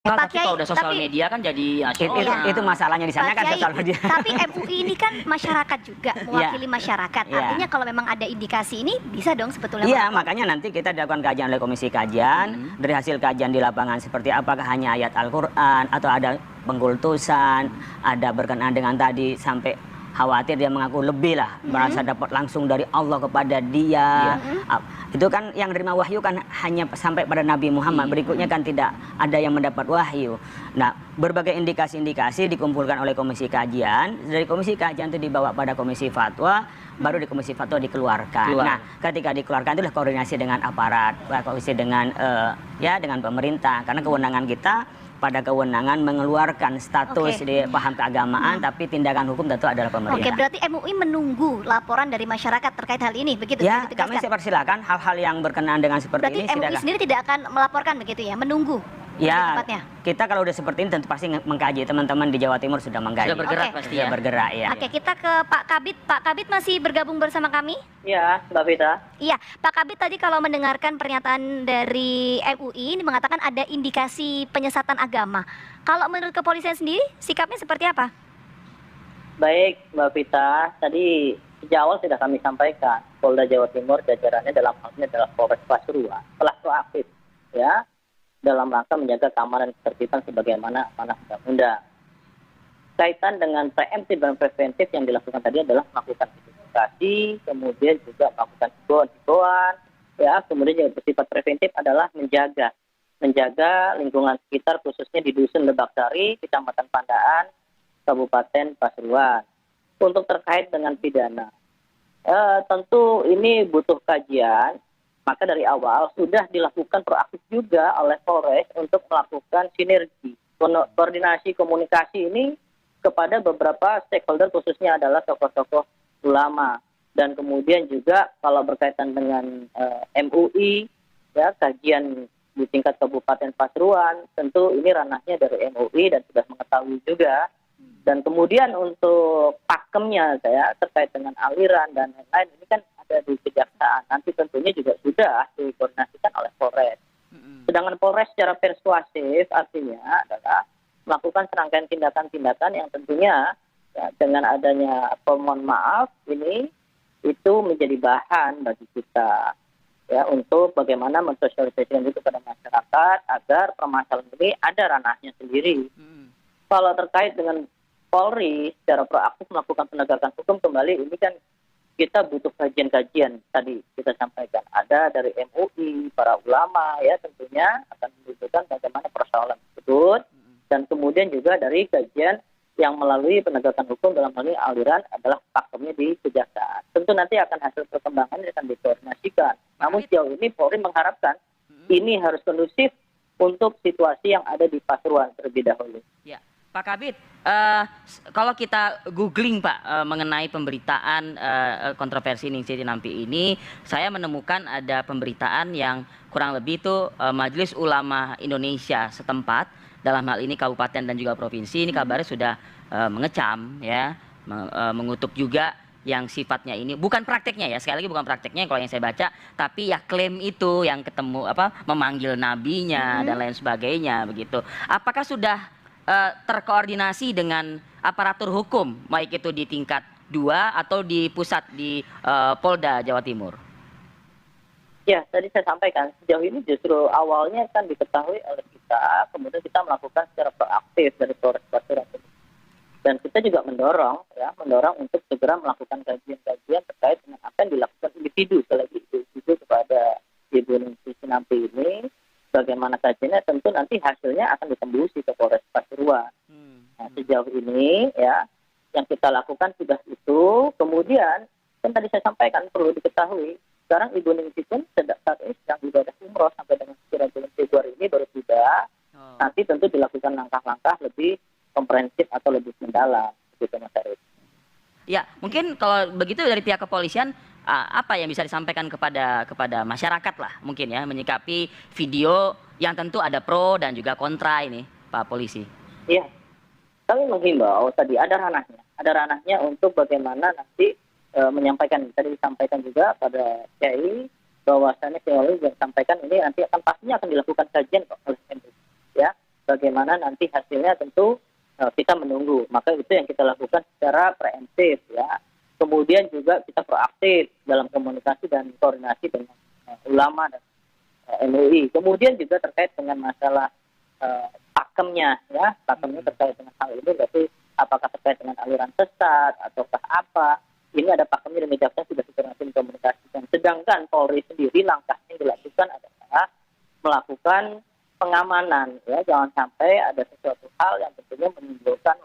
Tapi kalau udah sosial media kan jadi itu masalahnya di sana kan sosial media. Tapi MUI ini kan masyarakat juga, mewakili masyarakat. Artinya kalau memang ada indikasi ini bisa dong sebetulnya. Iya, makanya nanti kita dilakukan kajian oleh komisi kajian. Dari hasil kajian di lapangan seperti apakah hanya ayat Al-Qur'an atau ada pengkultusan, ada berkenaan dengan tadi sampai khawatir dia mengaku lebih lah, merasa dapat langsung dari Allah kepada dia. Itu kan yang menerima wahyu kan hanya sampai pada Nabi Muhammad. Berikutnya kan tidak ada yang mendapat wahyu. Nah, berbagai indikasi-indikasi dikumpulkan oleh komisi kajian. Dari komisi kajian itu dibawa pada komisi fatwa, baru di komisi fatwa dikeluarkan. Nah, ketika dikeluarkan itulah koordinasi dengan aparat, koordinasi dengan dengan pemerintah. Karena kewenangan kita pada kewenangan mengeluarkan status di paham keagamaan, tapi tindakan hukum tentu adalah pemerintah. Oke, berarti MUI menunggu laporan dari masyarakat terkait hal ini, begitu? Ya, kami persilakan hal-hal yang berkenaan dengan seperti berarti ini. Berarti MUI sendiri tidak akan melaporkan begitu ya, menunggu? Ya, kita kalau udah seperti ini tentu pasti mengkaji. Teman-teman di Jawa Timur sudah mengkaji. Sudah bergerak pasti ya. Sudah bergerak ya. Oke, kita ke Pak Kabid. Pak Kabid masih bergabung bersama kami? Iya, Mbak Vita. Iya, Pak Kabid tadi kalau mendengarkan pernyataan dari MUI ini mengatakan ada indikasi penyesatan agama. Kalau menurut kepolisian sendiri, sikapnya seperti apa? Baik, Mbak Vita. Tadi sejak awal sudah kami sampaikan, Polda Jawa Timur jajarannya dalam hal ini adalah Polres Pasuruan telah proaktif ya dalam rangka menjaga keamanan dan ketertiban sebagaimana amanah undang-undang. Kaitan dengan preemptif dan preventif yang dilakukan tadi adalah melakukan identifikasi, kemudian juga melakukan himbauan, ya, kemudian juga bersifat preventif adalah menjaga lingkungan sekitar khususnya di Dusun Lebak Sari, Kecamatan Pandaan, Kabupaten Pasuruan. Untuk terkait dengan pidana, tentu ini butuh kajian. Maka dari awal sudah dilakukan proaktif juga oleh Polres untuk melakukan sinergi, koordinasi komunikasi ini kepada beberapa stakeholder khususnya adalah tokoh-tokoh ulama. Dan kemudian juga kalau berkaitan dengan MUI, ya, kajian di tingkat Kabupaten Pasuruan, tentu ini ranahnya dari MUI dan sudah mengetahui juga. Dan kemudian untuk pakemnya saya terkait dengan aliran dan lain-lain ini kan ada di kejaksaan. Nanti tentunya juga sudah dikoordinasikan oleh Polres. Sedangkan Polres secara persuasif artinya adalah melakukan serangkaian tindakan-tindakan yang tentunya ya, dengan adanya permohon maaf ini itu menjadi bahan bagi kita ya untuk bagaimana mensosialisasikan itu kepada masyarakat agar permasalahan ini ada ranahnya sendiri. Kalau terkait dengan Polri secara proaktif melakukan penegakan hukum kembali ini kan kita butuh kajian-kajian tadi kita sampaikan ada dari MUI, para ulama ya tentunya akan menunjukkan bagaimana persoalan tersebut dan kemudian juga dari kajian yang melalui penegakan hukum dalam hal ini aliran adalah pakemnya di kejaksaan. Tentu nanti akan hasil perkembangan akan dikoordinasikan. Namun sejauh ini Polri mengharapkan ini harus kondusif untuk situasi yang ada di Pasuruan terlebih dahulu. Ya. Pak Kabid, kalau kita googling Pak mengenai pemberitaan kontroversi Ningsih Tinampi ini, saya menemukan ada pemberitaan yang kurang lebih itu Majelis Ulama Indonesia setempat, dalam hal ini kabupaten dan juga provinsi, ini kabarnya sudah mengecam, ya, mengutuk juga yang sifatnya ini bukan prakteknya ya, sekali lagi bukan prakteknya kalau yang saya baca, tapi ya klaim itu yang ketemu memanggil nabinya dan lain sebagainya begitu. Apakah sudah terkoordinasi dengan aparatur hukum baik itu di tingkat 2 atau di pusat di Polda Jawa Timur? Ya, tadi saya sampaikan sejauh ini justru awalnya kan diketahui oleh kita, kemudian kita melakukan secara proaktif dari Polres Pasuruan. Dan kita juga mendorong untuk segera melakukan kajian-kajian terkait dengan apa yang dilakukan individu, selagi individu kepada Ibu Ningsih Tinampi ini. Bagaimana kajiannya tentu nanti hasilnya akan ditembusi ke Polres Pasuruan. Nah, sejauh ini ya yang kita lakukan sudah itu. Kemudian kan tadi saya sampaikan perlu diketahui sekarang Ibu Ningsih pun saat ini sedang ibadah umroh sampai dengan sekira bulan Februari ini baru tiba. Nanti tentu dilakukan langkah-langkah lebih komprehensif atau lebih mendalam begitu Mas Arief. Ya, mungkin kalau begitu dari pihak kepolisian apa yang bisa disampaikan kepada masyarakat lah mungkin ya menyikapi video yang tentu ada pro dan juga kontra ini Pak Polisi. Iya, kami menghimbau tadi ada ranahnya untuk bagaimana nanti menyampaikan, tadi disampaikan juga pada Kiai bahwasannya Kiai yang disampaikan ini nanti pastinya akan dilakukan kajian oleh MUI ya bagaimana nanti hasilnya tentu kita menunggu. Maka itu yang kita lakukan secara preemptif ya. Kemudian juga kita proaktif dalam komunikasi dan koordinasi dengan ulama dan MUI. Kemudian juga terkait dengan masalah pakemnya ya, pakemnya terkait dengan hal ini berarti apakah terkait dengan aliran sesat ataukah apa? Ini ada pakemnya dan jaksa sudah kita komunikasikan. Sedangkan Polri sendiri langkahnya yang dilakukan adalah melakukan pengamanan ya, jangan sampai ada sesuatu hal yang tentunya menimbulkan